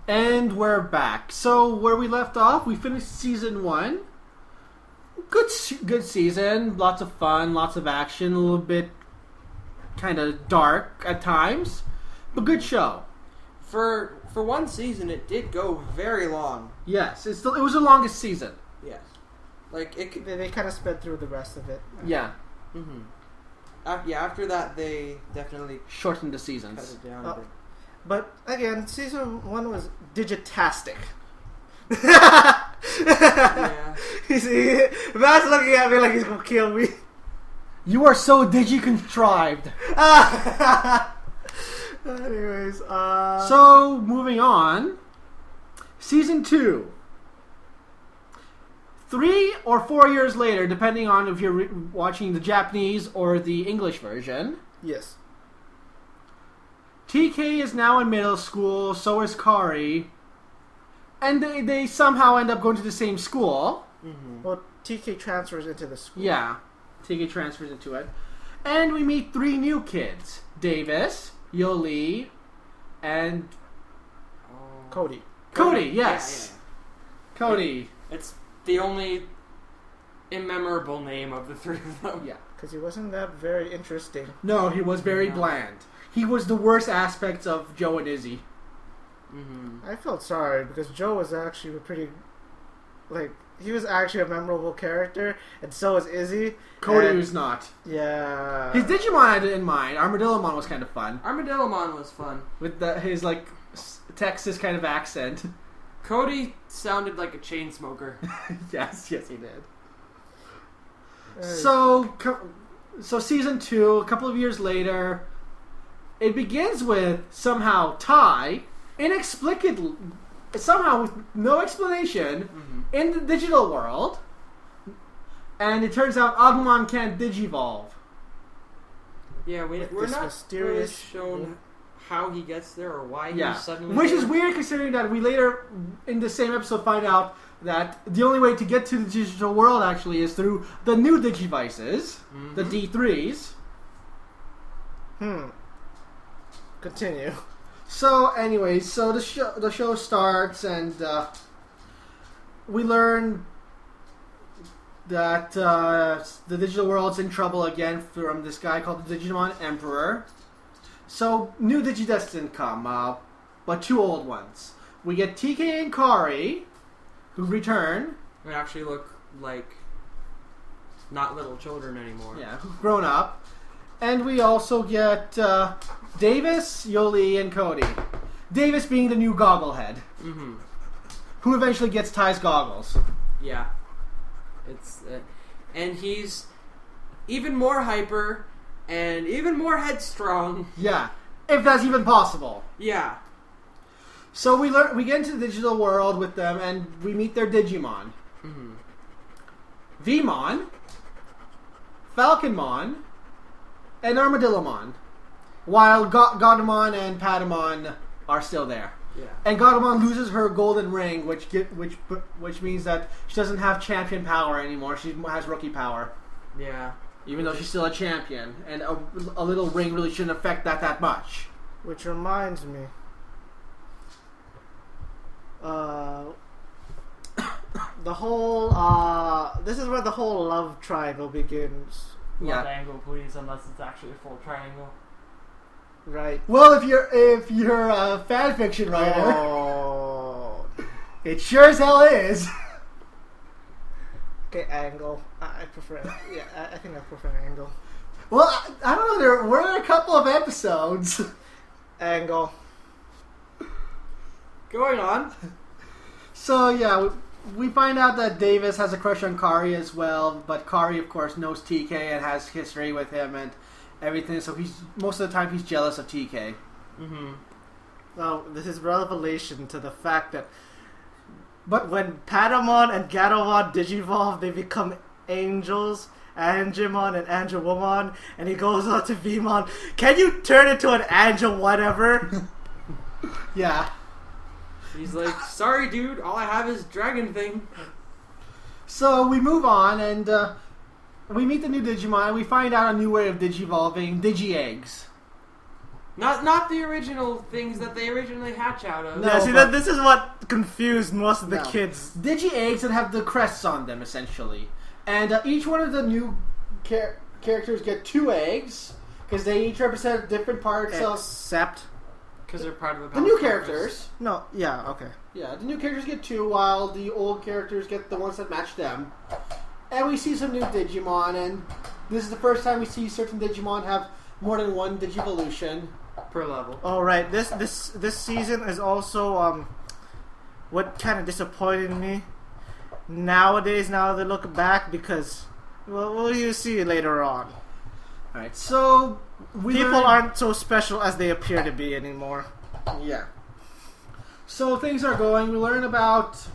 And we're back. So where we left off, we finished season 1. Good season. Lots of fun, lots of action, a little bit kind of dark at times, but good show. For one season, it did go very long. Yes, it was the longest season. Yes. Like they kind of sped through the rest of it. Yeah. Mm-hmm. After that, they definitely shortened the seasons. cut it down a bit. But again, season 1 was digitastic. Yeah. You see, Matt's looking at me like he's gonna kill me. You are so digi-contrived. Anyways, So, moving on. Season 2. 3 or 4 years later, depending on if you're watching the Japanese or the English version. Yes. TK is now in middle school, so is Kari. And they somehow end up going to the same school. Mm-hmm. Well, TK transfers into the school. Yeah, TK transfers into it. And we meet 3 new kids. Davis, Yoli, and... Cody. Cody, yes. Yeah. Cody. It's the only immemorable name of the 3 of them. Yeah. Because he wasn't that very interesting. No, he was very bland. He was the worst aspects of Joe and Izzy. Mm-hmm. I felt sorry because Joe was actually he was actually a memorable character, and so was Izzy. Cody was not. Yeah. His Digimon I didn't mind. Armadillomon was kind of fun. Armadillomon was fun. With his, Texas kind of accent. Cody sounded like a chain smoker. yes, he did. So season 2, a couple of years later, it begins with somehow Tai, inexplicably, somehow with no explanation, in the digital world, and it turns out Agumon can't digivolve. Yeah, we're not mysterious shown how he gets there or why he's suddenly Which there. is weird considering that we later, in the same episode, find out that the only way to get to the digital world actually is through the new Digivices, the D3s. Continue. So, anyway, the show starts, and we learn that the digital world's in trouble again from this guy called the Digimon Emperor. So, new Digidestin come, but 2 old ones. We get TK and Kari, who return. They actually look like not little children anymore. Yeah, who've grown up. And we also get Davis, Yoli, and Cody. Davis being the new gogglehead. Mm-hmm. Who eventually gets Ty's goggles. Yeah. It's and he's even more hyper and even more headstrong. Yeah, if that's even possible. Yeah. So we get into the digital world with them, and we meet their Digimon. Mm-hmm. Vmon, Falconmon, and Armadillomon. While Gaudamon and Patamon are still there. Yeah. And Gaudamon loses her golden ring, which means that she doesn't have champion power anymore. She has rookie power. Yeah. Even though she's still a champion. And a little ring really shouldn't affect that much. Which reminds me. The whole this is where the whole love triangle begins. Love angle, please, unless it's actually a full triangle. Right. Well, if you're a fan fiction writer, it sure as hell is. Okay, angle. I prefer. Yeah, I think I prefer angle. Well, I don't know. There were a couple of episodes. Angle. Going on. So yeah, we find out that Davis has a crush on Kari as well, but Kari, of course, knows TK and has history with him and everything. So most of the time he's jealous of TK. Mm-hmm. Now, this is revelation to the fact that, but when Patamon and Gatomon digivolve, they become angels. Angemon and Angelwomon, and he goes on to Vmon. Can you turn into an Angel whatever? Yeah. He's like, sorry, dude. All I have is dragon thing. So we move on, and we meet the new Digimon, and we find out a new way of digivolving, Digi-Eggs. Not the original things that they originally hatch out of. No, Yeah, see, but- this is what confused most of the No. kids. Digi-eggs that have the crests on them, essentially. And each one of the new characters get 2 eggs, because they each represent different parts of... Except... Because they're part of the The new Power Rangers. characters. No, yeah, okay. Yeah, the new characters get 2, while the old characters get the ones that match them. And we see some new Digimon, and this is the first time we see certain Digimon have more than one Digivolution. Per level. All right, this season is also what kind of disappointed me nowadays. Now that I look back, because well, you see later on. Alright, so... People aren't so special as they appear to be anymore. Yeah. So things are going. We learn about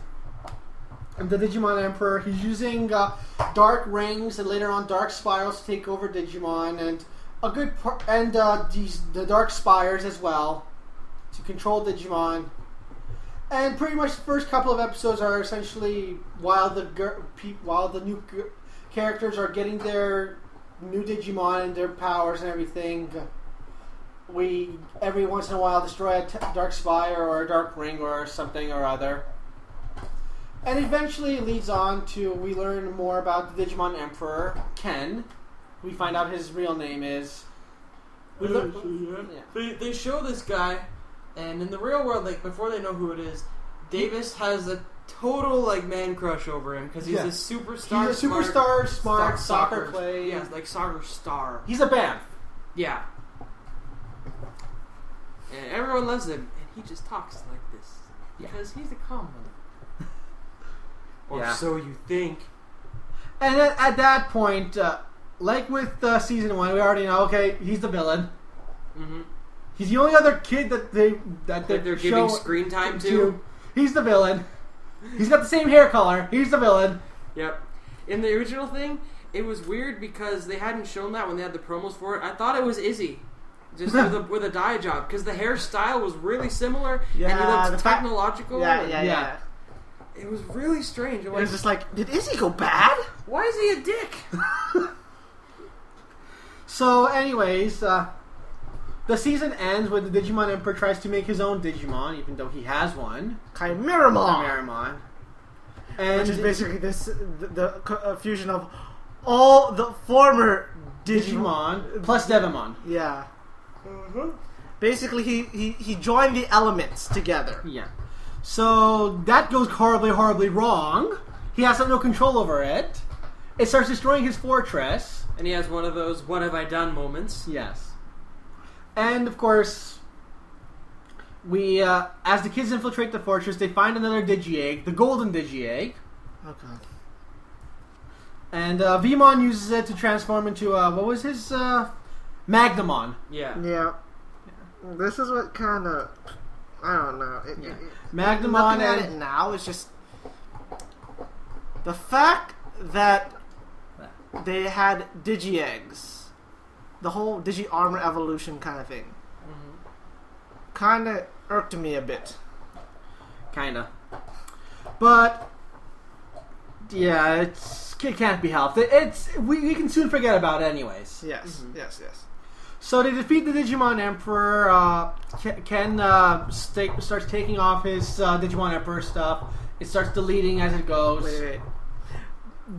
the Digimon Emperor. He's using dark rings and later on dark spirals to take over Digimon, and the dark spires as well to control Digimon. And pretty much the first couple of episodes are essentially while the new characters are getting their new Digimon and their powers and everything. We every once in a while destroy a dark spire or a dark ring or something or other. And eventually it leads on to we learn more about the Digimon Emperor, Ken. We find out his real name is... They show this guy, and in the real world, like before they know who it is, Davis has a total like man crush over him because he's a superstar. He's a superstar, smart soccer player. Yeah, like soccer star. He's a BAMF. Yeah. And everyone loves him, and he just talks like this because he's a calm one. Or so you think. And at that point, like with season 1, we already know. Okay, he's the villain. Mm-hmm. He's the only other kid that they're giving screen time to. He's the villain. He's got the same hair color. He's the villain. Yep. In the original thing, it was weird because they hadn't shown that when they had the promos for it. I thought it was Izzy. Just with a dye job. Because the hairstyle was really similar. Yeah, and he looked technological. Yeah. It was really strange. It was just like, did Izzy go bad? Why is he a dick? So, anyways, the season ends when the Digimon Emperor tries to make his own Digimon, even though he has one. Chimeramon. And Which is basically the fusion of all the former Digimon plus Devimon. Yeah. Mm-hmm. Basically, he joined the elements together. Yeah. So that goes horribly, horribly wrong. He has no control over it. It starts destroying his fortress. And he has one of those "what have I done" moments. Yes. And of course, we as the kids infiltrate the fortress, they find another Digi-Egg, the golden Digi-Egg. Okay. And Vmon uses it to transform into what was his Magnamon. Yeah. Yeah. This is what kind of I don't know. Magnamon looking at it now is just the fact that they had Digi-Eggs, the whole Digi-Armor evolution kind of thing, kind of irked me a bit. Kinda. But yeah, it can't be helped. We can soon forget about it anyways. Yes, yes. So they defeat the Digimon Emperor. Ken starts taking off his Digimon Emperor stuff. It starts deleting as it goes. Wait.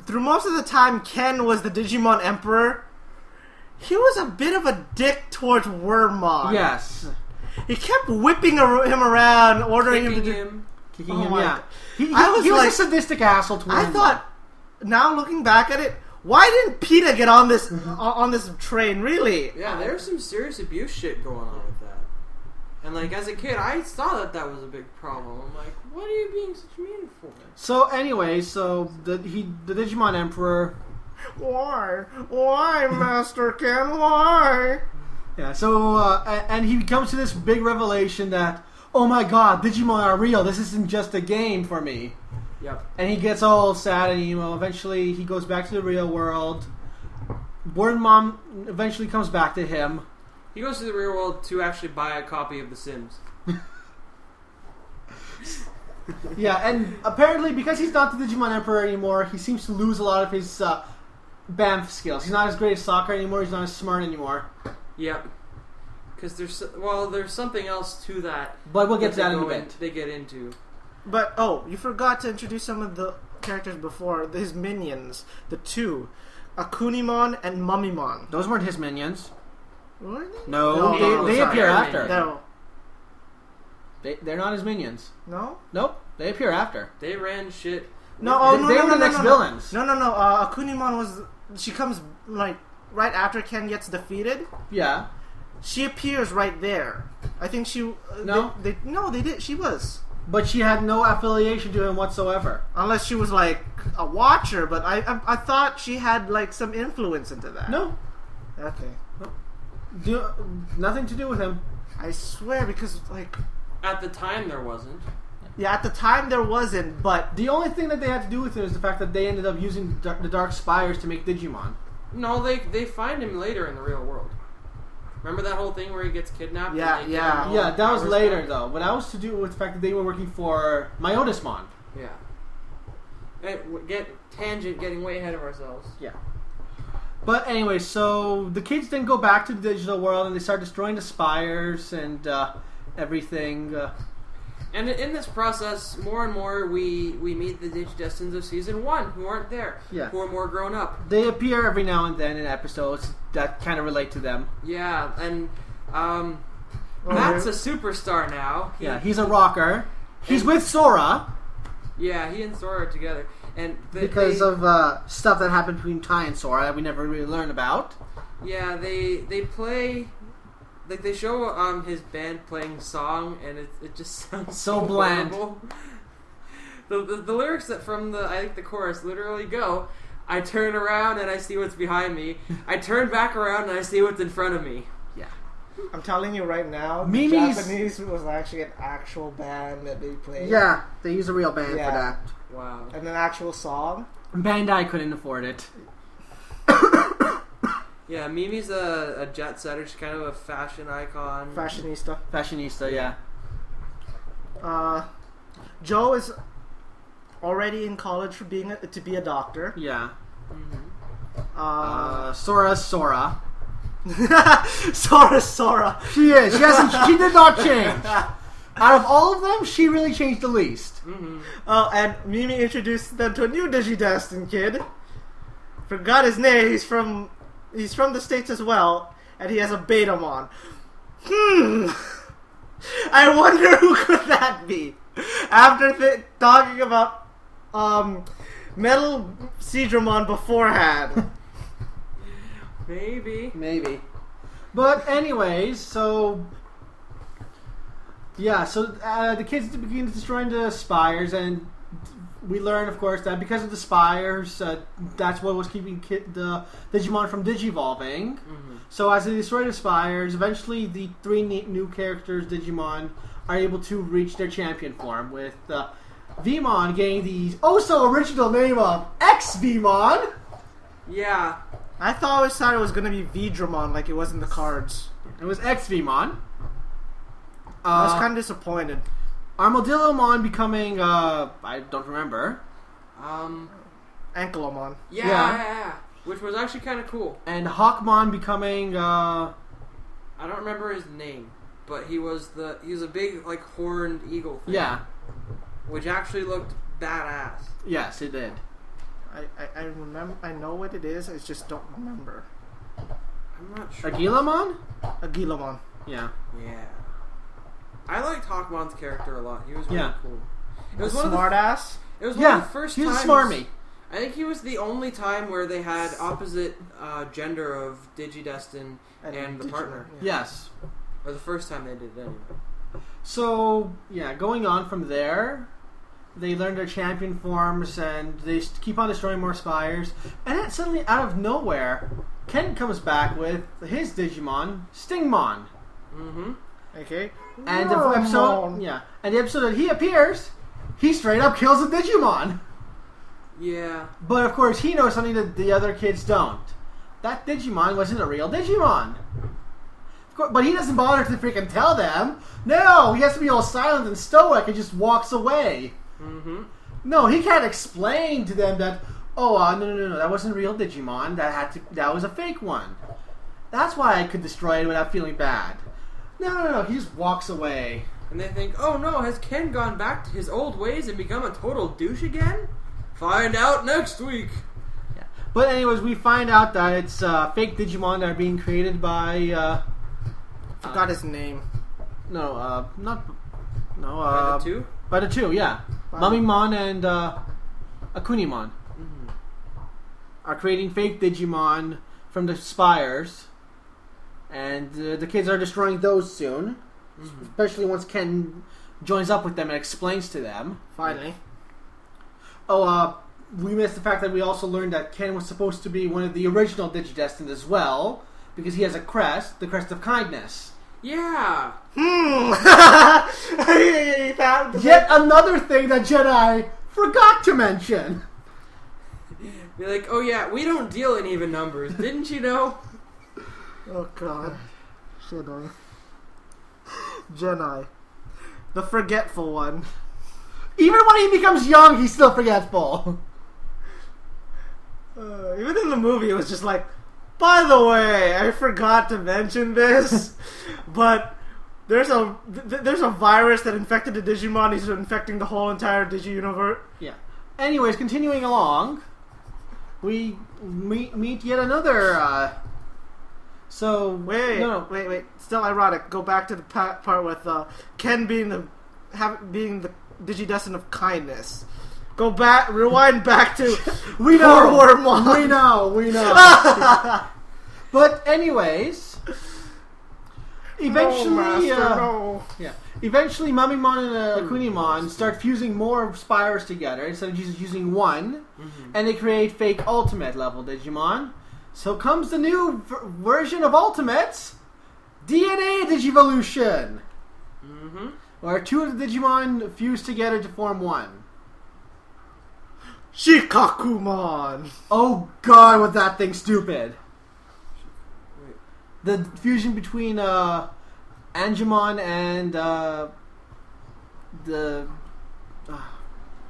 Through most of the time Ken was the Digimon Emperor, he was a bit of a dick towards Wormmon. Yes. He kept whipping him around, ordering Kicking him to him. Kicking Oh him, my yeah. God. He was a sadistic asshole to I Wormmon. thought, now looking back at it, why didn't PETA get on this on this train? Really? Yeah, there's some serious abuse shit going on with that. And like as a kid, I thought that was a big problem. I'm like, what are you being such mean for? So anyway, the Digimon Emperor. Why, Master Ken? Why? Yeah. So and he comes to this big revelation that, oh my God, Digimon are real. This isn't just a game for me. Yep. And he gets all sad, and eventually he goes back to the real world. Wormmon eventually comes back to him. He goes to the real world to actually buy a copy of The Sims. Yeah, and apparently because he's not the Digimon Emperor anymore, he seems to lose a lot of his BAMF skills. He's not as great at soccer anymore. He's not as smart anymore. Yep. Because there's something else to that. But we'll get to that in a bit. They get into. But, you forgot to introduce some of the characters before. His minions. The two. Akunimon and Mummymon. Those weren't his minions. Were they? No, they appear after. No. They're not his minions. No? Nope, they appear after. They ran shit. They were the next villains. No. Akunimon was... She comes, like, right after Ken gets defeated. Yeah. She appears right there. I think she... No? They did. She was. But she had no affiliation to him whatsoever. Unless she was, like, a watcher, but I thought she had, like, some influence into that. No. Okay. Nothing to do with him. I swear, because, like... At the time, there wasn't. Yeah, at the time there wasn't, but... The only thing that they had to do with him is the fact that they ended up using the Dark Spires to make Digimon. No, they find him later in the real world. Remember that whole thing where he gets kidnapped? Yeah. Yeah, that was later, though. But that was to do with the fact that they were working for Myotismon. Yeah. Getting way ahead of ourselves. Yeah. But anyway, so the kids then go back to the digital world and they start destroying the spires and everything. And in this process, more and more we meet the Digidestins of Season 1 who aren't there. Yeah. Who are more grown up. They appear every now and then in episodes that kind of relate to them. Yeah, and Matt's a superstar now. He's a rocker. He's with Sora. Yeah, he and Sora are together. And because of stuff that happened between Ty and Sora that we never really learned about. Yeah, they play... Like, they show his band playing song, and it just sounds so bland. horrible. The lyrics from the chorus literally go, I turn around and I see what's behind me. I turn back around and I see what's in front of me. Yeah. I'm telling you right now, Mimi's... Japanese was actually an actual band that they played. Yeah, they use a real band for that. Wow. And an actual song. Bandai couldn't afford it. Yeah, Mimi's a jet setter. She's kind of a fashion icon. Fashionista, yeah. Joe is already in college to be a doctor. Yeah. Mm-hmm. Sora's Sora. Sora's Sora. She is. She did not change. Out of all of them, she really changed the least. Mm-hmm. And Mimi introduced them to a new Digidestin kid. Forgot his name. He's from the States as well, and he has a Betamon. I wonder who could that be? After talking about Metal Seedramon beforehand. Maybe. But anyways, so... Yeah, so the kids begin destroying the spires, and we learn, of course, that because of the spires, that's what was keeping the Digimon from digivolving. Mm-hmm. So as they destroy the spires, eventually the three new characters, Digimon, are able to reach their champion form, with Vmon getting the oh-so-original name of X-Vmon! Yeah. I always thought it was going to be Vidramon, like it was in the cards. It was X-Vmon. I was kind of disappointed. Armadillomon becoming, I don't remember. Ankylomon. Yeah. Which was actually kind of cool. And Hawkmon becoming, I don't remember his name, but he was a big, like, horned eagle thing. Yeah. Which actually looked badass. Yes, it did. I remember. I know what it is. I just don't remember. I'm not sure. Aguilamon? Aguilamon. Yeah. Yeah. I liked Hawkmon's character a lot. He was really cool. It was Smartass. It was one of the first times. He's a smarmy. I think he was the only time where they had opposite gender of Digidestin and the partner. Yeah. Yes. Or the first time they did it anyway. So, going on from there, they learn their champion forms and they keep on destroying more spires. And then suddenly, out of nowhere, Ken comes back with his Digimon, Stingmon. Mm-hmm. Okay. And the episode that he appears, he straight up kills a Digimon. Yeah. But of course, he knows something that the other kids don't. That Digimon wasn't a real Digimon. Of course, but he doesn't bother to freaking tell them. No, he has to be all silent and stoic and just walks away. Mm-hmm. No, he can't explain to them that, no, that wasn't a real Digimon. That was a fake one. That's why I could destroy it without feeling bad. No. He just walks away. And they think, oh no, has Ken gone back to his old ways and become a total douche again? Find out next week. Yeah. But anyways, we find out that it's fake Digimon that are being created by... Forgot his name. By the two? By the two, yeah. Mummymon and Akunimon are creating fake Digimon from the Spires. And the kids are destroying those soon. Especially once Ken joins up with them and explains to them. Finally. We missed the fact that we also learned that Ken was supposed to be one of the original Digidestined as well. Because he has a crest, the Crest of Kindness. Yeah. Yet another thing that Jedi forgot to mention. Be like, oh yeah, we don't deal in even numbers. Didn't you know? Oh god. Jedi. Jedi. The forgetful one. Even when he becomes young, he's still forgetful. Even in the movie, it was just like, by the way, I forgot to mention this, but there's a virus that infected the Digimon. He's infecting the whole entire Digi-universe. Yeah. Anyways, continuing along, we meet yet another... Wait. Still ironic. Go back to the part with Ken being the Digidestined of kindness. Go back, rewind back to we know. But anyways, eventually, eventually, Mummymon and Akunimon start fusing more Spires together instead of just using one, and they create fake Ultimate level Digimon. So comes the new version of Ultimates, DNA Digivolution, where two of the Digimon fuse together to form one. Shikakumon! Oh god, was that thing stupid. The fusion between Angemon and An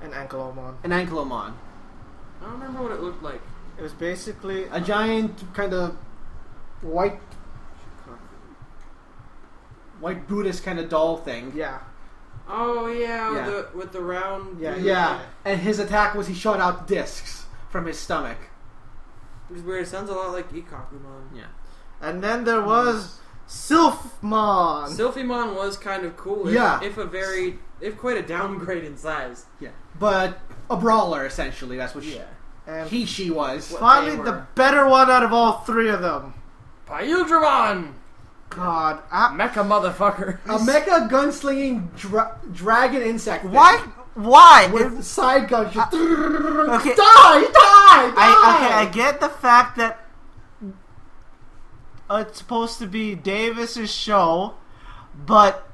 Ankylomon. An Ankylomon. I don't remember what it looked like. It was basically a giant kind of white Buddhist kind of doll thing. Yeah. Oh yeah, with the round. Yeah. And his attack was he shot out discs from his stomach. Which is weird. It sounds a lot like Ikakumon. Yeah. And then there was Sylphmon. Sylphimon was kind of cool. If quite a downgrade in size. Yeah. But a brawler essentially. That's what and she was. Finally, the better one out of all three of them. Pyudramon! God. Mecha motherfucker. A mecha gunslinging dragon insect. Why? With side guns. Just okay. Die! I get the fact that it's supposed to be Davis's show, but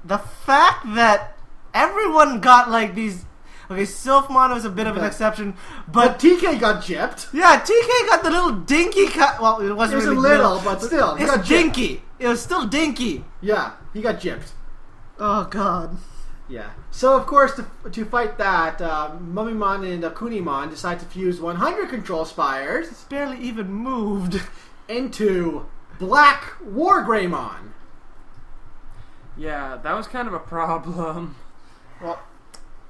the fact that everyone got like these... Okay, Sylphmon was a bit of an exception, but TK got gypped. Yeah, TK got the little dinky well, it wasn't really little, but still. It's dinky. It was still dinky. Yeah, he got gypped. Oh, God. Yeah. So, of course, to fight that, Mummymon and Akunimon decide to fuse 100 Control Spires. It's barely even moved. Into Black Wargreymon. Yeah, that was kind of a problem. Well...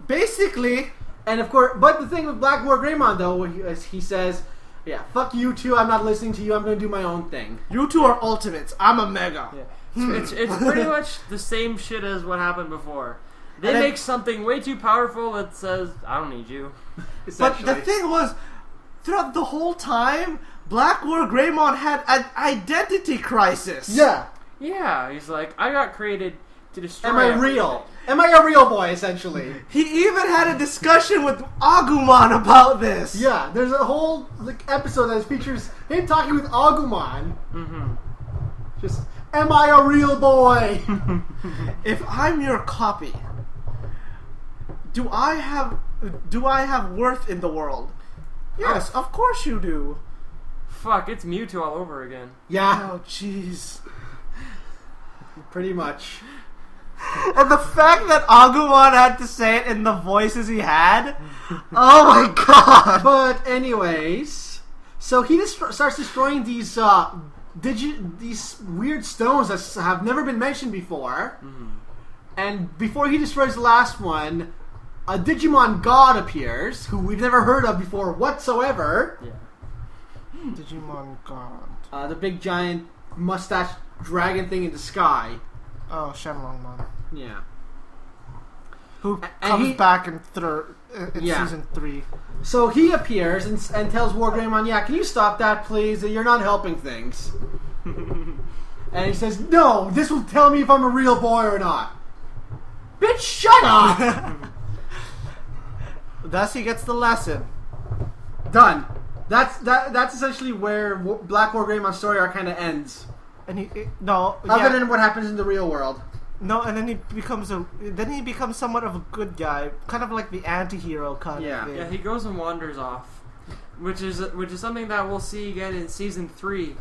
Basically, and of course, but the thing with Black Wargreymon though, is he says, "Yeah, fuck you two. I'm not listening to you. I'm going to do my own thing. You two are ultimates. I'm a mega." Yeah. It's pretty much the same shit as what happened before. They make something way too powerful that says, "I don't need you." But the thing was, throughout the whole time, Black Wargreymon had an identity crisis. Yeah. Yeah, he's like, I got created to destroy. Am I real? Am I a real boy, essentially? He even had a discussion with Agumon about this. Yeah, there's a whole episode that features him talking with Agumon. Just, am I a real boy? If I'm your copy, do I have worth in the world? Yes, of course you do. Fuck, it's Mewtwo all over again. Yeah. Oh, jeez. Pretty much. And the fact that Agumon had to say it in the voices he had, oh my god! But anyways, so he starts destroying these these weird stones that have never been mentioned before. Mm-hmm. And before he destroys the last one, a Digimon god appears, who we've never heard of before whatsoever. Yeah. Digimon god. The big giant mustache dragon thing in the sky. Oh, Shenlongmon. Yeah. Who comes back in season 3. So he appears and tells Wargreymon, "Yeah, can you stop that, please? You're not helping things." And he says, "No, this will tell me if I'm a real boy or not." Bitch, shut up! Thus he gets the lesson. Done. That's essentially where Black Wargreymon's story arc kind of ends. And other than what happens in the real world. No, and then he becomes somewhat of a good guy, kind of like the anti-hero kind of thing. Yeah, he goes and wanders off, which is something that we'll see again in season 3,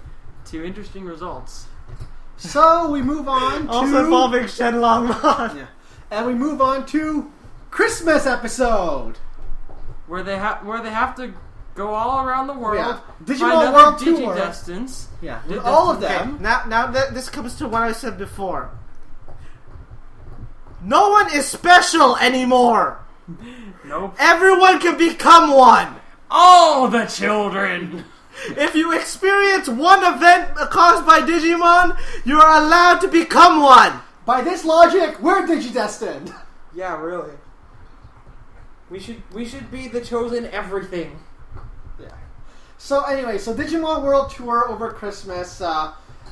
to interesting results. So we move on to also involving Shenlongmon. Yeah, and we move on to Christmas episode where they have to go all around the world. Yeah. Digimon World World Tour. Digidestins. Yeah, all of them. Okay, now this comes to what I said before. No one is special anymore. Nope. Everyone can become one. All the children. If you experience one event caused by Digimon, you are allowed to become one. By this logic, we're Digidestined. Yeah, really. We should be the chosen everything. Yeah. So anyway, Digimon World Tour over Christmas,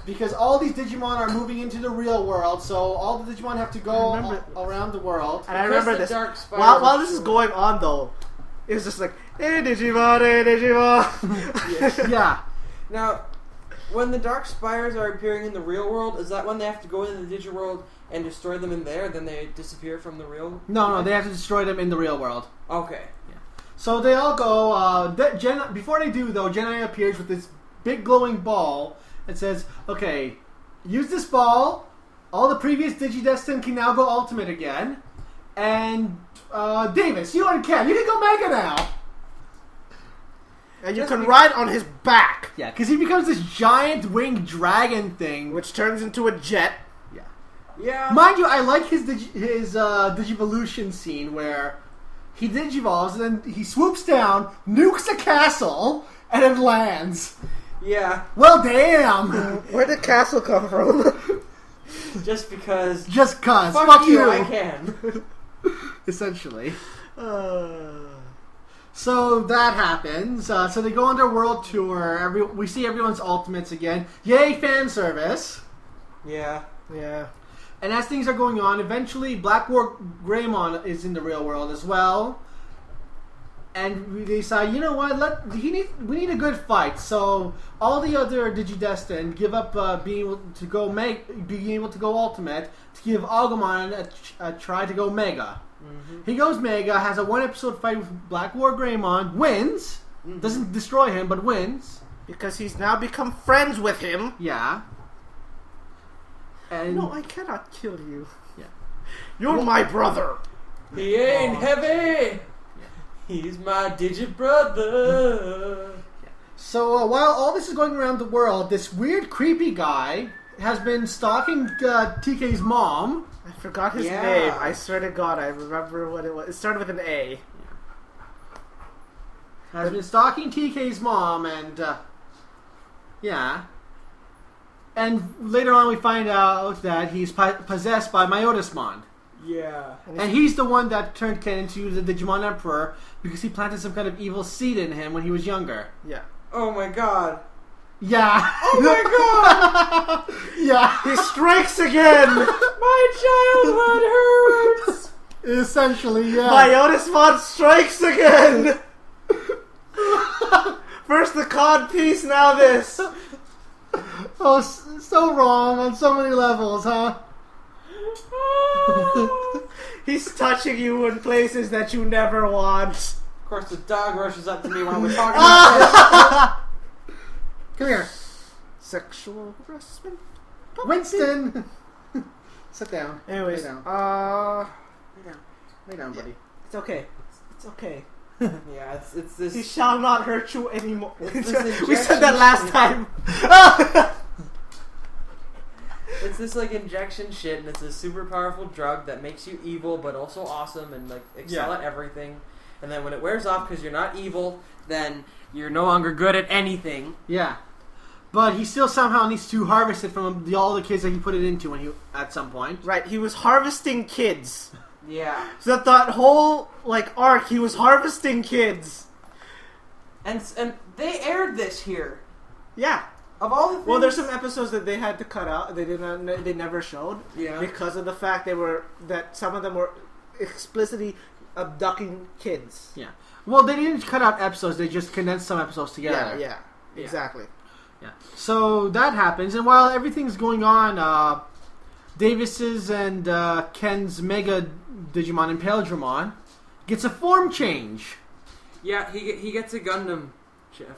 because all these Digimon are moving into the real world, so all the Digimon have to go around the world. And I remember this. While this is going on, though, it was just like, hey Digimon, hey Digimon. Yeah. Now, when the Dark Spires are appearing in the real world, is that when they have to go into the Digiworld and destroy them in there, then they disappear from the real? No, they have to destroy them in the real world. Okay. Yeah. So they all go. Before they do, though, Genai appears with this big glowing ball. It says, "Okay, use this ball. All the previous Digidestined can now go Ultimate again. And Davis, you and Ken, you can go Mega now. And you can ride on his back." Yeah, because he becomes this giant winged dragon thing, which turns into a jet. Yeah. Yeah. Mind you, I like his Digivolution scene where he Digivolves and then he swoops down, nukes a castle, and then lands. Yeah. Well, damn. Where did castle come from? Just because. Just cause. Fuck you, I can. Essentially. So that happens. So they go on their world tour. We see everyone's ultimates again. Yay, fan service. Yeah. Yeah. And as things are going on, eventually Black Greymon is in the real world as well. And we decide, you know what? We need a good fight. So all the other Digidestined give up being able to go Ultimate to give Agumon a try to go Mega. Mm-hmm. He goes Mega, has a 1-episode fight with Black Greymon, wins, doesn't destroy him, but wins because he's now become friends with him. Yeah. And no, I cannot kill you. Yeah. You're my brother. He ain't heavy. He's my Digit brother. So while all this is going around the world, this weird, creepy guy has been stalking TK's mom. I forgot his name. I swear to God, I remember what it was. It started with an A. Has been stalking TK's mom, and yeah. And later on, we find out that he's possessed by Myotismon. Yeah. And he's the one that turned Ken into the Digimon Emperor because he planted some kind of evil seed in him when he was younger. Yeah. Oh my God. Yeah. Oh my God. Yeah. He strikes again. My childhood hurts. Essentially, yeah. Myotismon strikes again. First the cod piece, now this. Oh, so wrong on so many levels, huh? He's touching you in places that you never want. Of course, the dog rushes up to me while we're talking about this. Come here. Sexual harassment. Winston! Sit down. Anyways, Lay down. Lay down, buddy. It's okay. It's okay. Yeah, it's this. He shall not hurt you anymore. It's this We said that last time. It's this like injection shit, and it's a super powerful drug that makes you evil, but also awesome and like excel at everything. And then when it wears off, because you're not evil, then you're no longer good at anything. Yeah. But he still somehow needs to harvest it from all the kids that he put it into at some point. Right, he was harvesting kids. Yeah. So that whole arc, he was harvesting kids. And they aired this here. Yeah. Of all the things... Well, there's some episodes that they had to cut out. They never showed. Yeah. Because of the fact that some of them were explicitly abducting kids. Yeah. Well, they didn't cut out episodes. They just condensed some episodes together. Yeah. Exactly. Yeah. So that happens, and while everything's going on, Davis's and Ken's Mega Digimon and Paildramon gets a form change. Yeah, he gets a Gundam.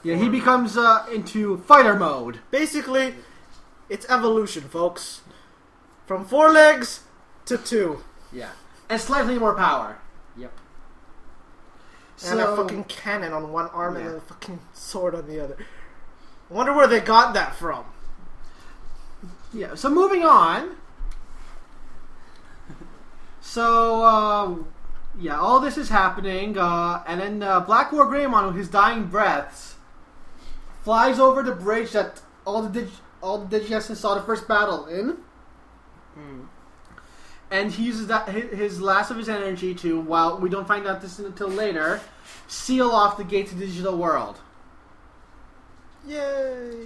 Yeah, he becomes into fighter mode. Basically, it's evolution, folks. From 4 legs to 2. Yeah. And slightly more power. Yep. And a fucking cannon on one arm and a fucking sword on the other. I wonder where they got that from. Yeah, so moving on. So, all this is happening, and then Black War Greymon, with his dying breaths, flies over the bridge that all the Digidestined saw the first battle in. And he uses his last of his energy to, while we don't find out this until later, seal off the gate to the digital world. Yay!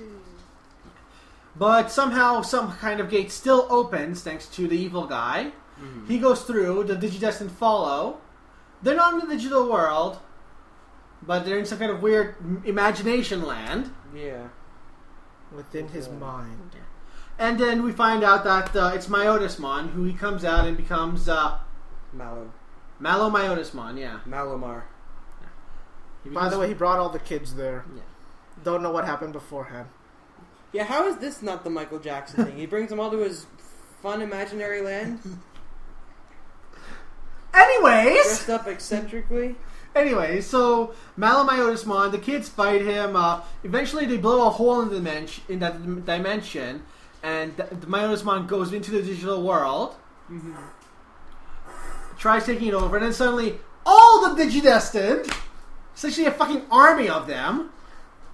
But somehow some kind of gate still opens thanks to the evil guy. Mm-hmm. He goes through, the Digidestined follow. They're not in the digital world, but they're in some kind of weird imagination land. Yeah. Within his mind. Yeah. And then we find out that it's Myotismon, who he comes out and becomes... Mallow Myotismon, yeah. Malomar. Yeah. By the way, he brought all the kids there. Yeah. Don't know what happened beforehand. Yeah, how is this not the Michael Jackson thing? He brings them all to his fun imaginary land? Anyways! Dressed up eccentrically? Anyway, so Myotismon, the kids fight him. Eventually, they blow a hole in that dimension, and the Myotismon goes into the digital world. Mm-hmm. Tries taking it over, and then suddenly, all the Digidestined, essentially a fucking army of them.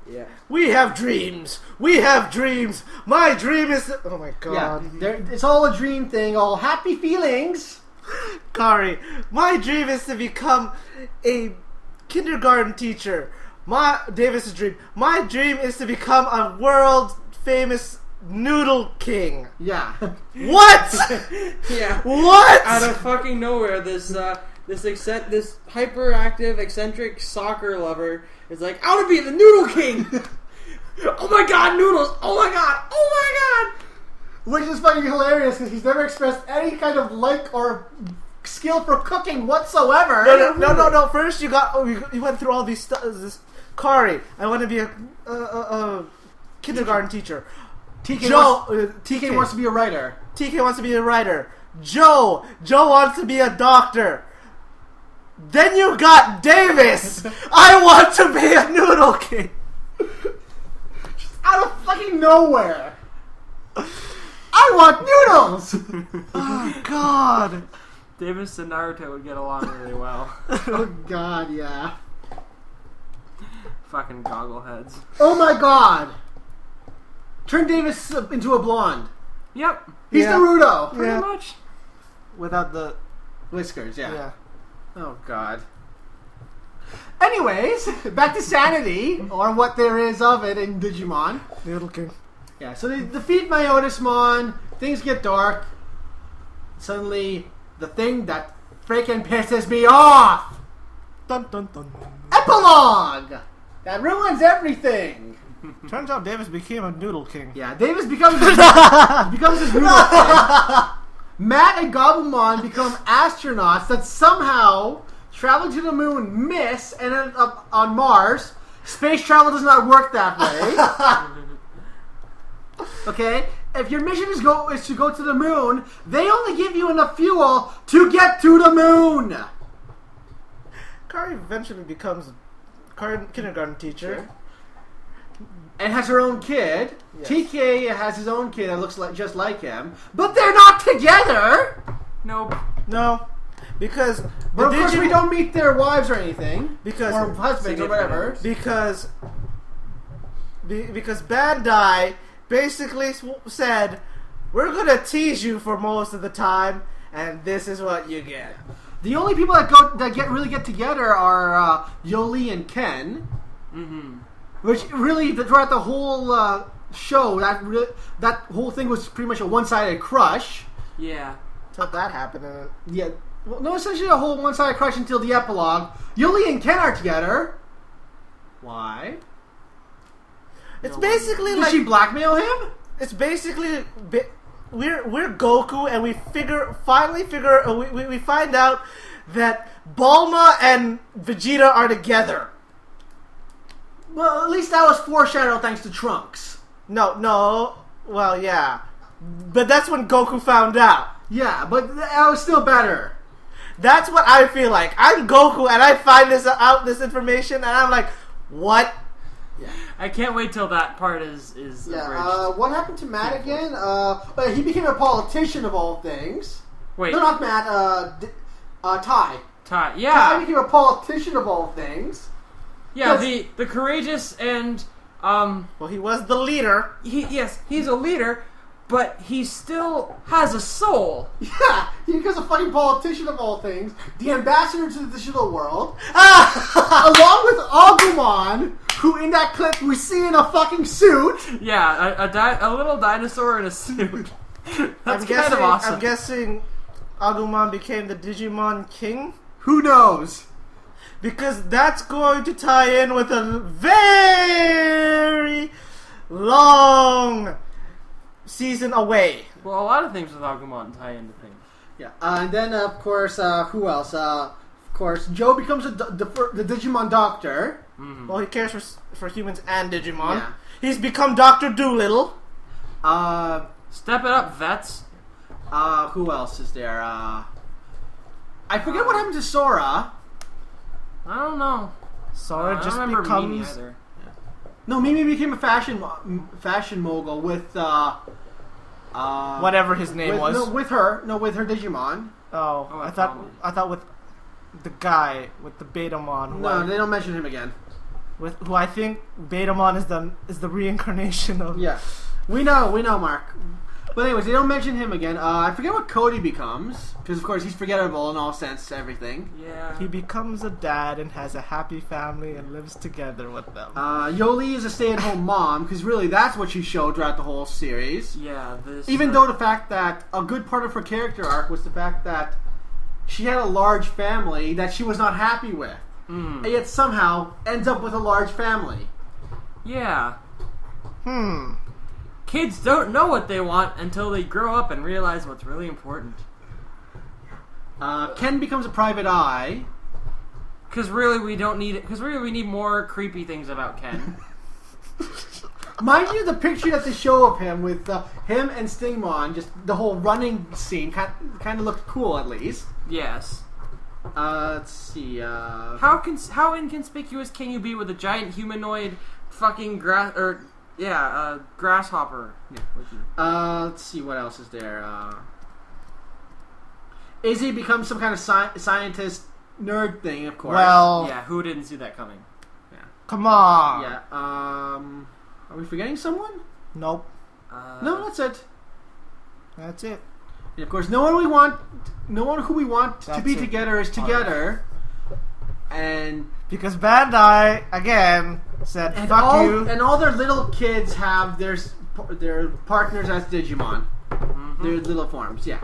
Yeah. We have dreams. We have dreams. My dream is... Oh my god. Yeah, it's all a dream thing, all happy feelings. Kari, my dream is to become a kindergarten teacher. Davis's dream. My dream is to become a world famous noodle king. Yeah. What? Yeah. What? Out of fucking nowhere, this hyperactive, eccentric soccer lover is like, I want to be the noodle king. Oh my god, noodles! Oh my god! Oh my god! Which is fucking hilarious because he's never expressed any kind of like or skill for cooking whatsoever. No. First, you went through all these this Kari, I want to be a kindergarten teacher. TK wants to be a writer. TK wants to be a writer. Joe wants to be a doctor. Then you got Davis. I want to be a noodle king. Just out of fucking nowhere. I want noodles! Oh, God. Davis and Naruto would get along really well. Oh, God, yeah. Fucking goggleheads. Oh, my God! Turn Davis into a blonde. Yep. He's Naruto. Pretty much. Without the whiskers, yeah. Oh, God. Anyways, back to sanity, or what there is of it in Digimon. Noodle king. Yeah, so they defeat Myotismon, things get dark. Suddenly, the thing that freaking pisses me off! Dun dun dun. Epilogue! That ruins everything! Turns out Davis became a noodle king. Yeah, Davis becomes his noodle king. Matt and Gobblemon become astronauts that somehow travel to the moon, miss, and end up on Mars. Space travel does not work that way. Okay? If your mission is to go to the moon, they only give you enough fuel to get to the moon. Kari eventually becomes a kindergarten teacher. and has her own kid. Yes. TK has his own kid that looks just like him. But they're not together! Nope. No. Because... But of course we don't meet their wives or anything. Because... Or husbands or whatever. Because Bandai basically said, we're gonna tease you for most of the time, and this is what you get. The only people that really get together are Yoli and Ken. Mm-hmm. Which really, throughout the whole show, that whole thing was pretty much a one-sided crush. Yeah. Until that happened. Yeah. Well, no, essentially a whole one-sided crush until the epilogue. Yoli and Ken are together. Why? It's basically Did like... she blackmail him? It's basically... We're Goku, and we find out that Bulma and Vegeta are together. Well, at least that was foreshadowed thanks to Trunks. No. Well, yeah. But that's when Goku found out. Yeah, but that was still better. That's what I feel like. I'm Goku, and I find this information, and I'm like, what? Yeah. I can't wait till that part is abridged. What happened to Matt again? He became a politician of all things. Wait. No, not Matt. Ty. Ty. Yeah. Ty became a politician of all things. Yeah, the courageous and Well, he was the leader. He's a leader, but he still has a soul. Yeah, he becomes a fucking politician of all things, the ambassador to the digital world, along with Agumon, who in that clip we see in a fucking suit. Yeah, a little dinosaur in a suit. That's kind of awesome. I'm guessing Agumon became the Digimon King? Who knows? Because that's going to tie in with a very long season away. Well, a lot of things with Agumon tie into things. Yeah, and then of course, who else? Of course, Joe becomes the Digimon doctor. Mm-hmm. Well, he cares for humans and Digimon. Yeah. He's become Dr. Doolittle. Step it up, vets. Who else is there? I forget what happened to Sora. I don't know. Sora just Mimi becomes... either. No, Mimi became a fashion mogul with whatever his name was. No, with her Digimon. Oh, I thought with the guy with the Betamon. No, they don't mention him again. Who I think Betamon is the reincarnation of. Yeah, we know, Mark. But anyways, they don't mention him again. I forget what Cody becomes, because of course he's forgettable in all sense to everything. Yeah. He becomes a dad and has a happy family and lives together with them. Yoli is a stay-at-home mom, because really that's what she showed throughout the whole series. Yeah. Even though the fact that a good part of her character arc was the fact that she had a large family that she was not happy with. And yet somehow ends up with a large family. Yeah. Kids don't know what they want until they grow up and realize what's really important. Ken becomes a private eye. Because really we don't need it. Because really we need more creepy things about Ken. Mind you, the picture that they show of him with him and Stingmon, just the whole running scene, kind of looked cool at least. Yes. Let's see. How inconspicuous can you be with a giant humanoid fucking grasshopper? Yeah. Let's see, what else is there? Izzy becomes some kind of scientist nerd thing, of course. Well, yeah, who didn't see that coming? Yeah. Come on. Yeah. Are we forgetting someone? Nope. No, that's it. That's it. And of course, no one who we want to be together is together. And because Bandai again said fuck you, and all their little kids have their partners as Digimon, their little forms. Yeah,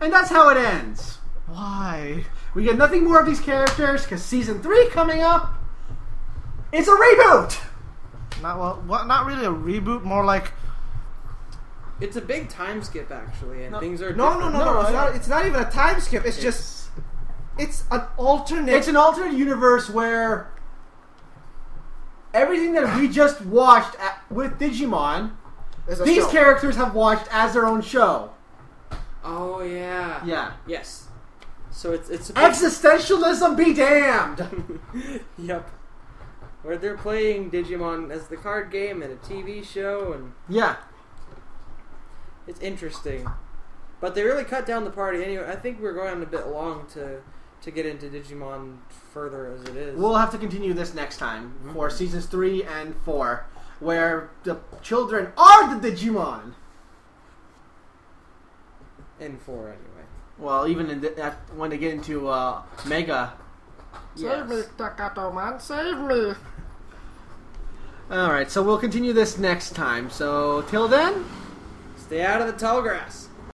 and that's how it ends. Why? We get nothing more of these characters because season 3 coming up. It's a reboot. Not really a reboot. More like it's a big time skip actually, and things are no. It's not even a time skip. It's just. It's an alternate... It's an alternate universe where everything that we just watched with Digimon, these characters have watched as their own show. Oh, yeah. Yeah. Yes. So it's Existentialism be damned! Yep. where they're playing Digimon as the card game and a TV show, and yeah, it's interesting. But they really cut down the party anyway. I think we're going on a bit long to get into Digimon further as it is. We'll have to continue this next time for seasons 3 and 4, where the children are the Digimon. In 4 anyway. Well, even when they get into Mega. Save me, Takato man, save me! Alright, so we'll continue this next time. So, till then... Stay out of the tall grass.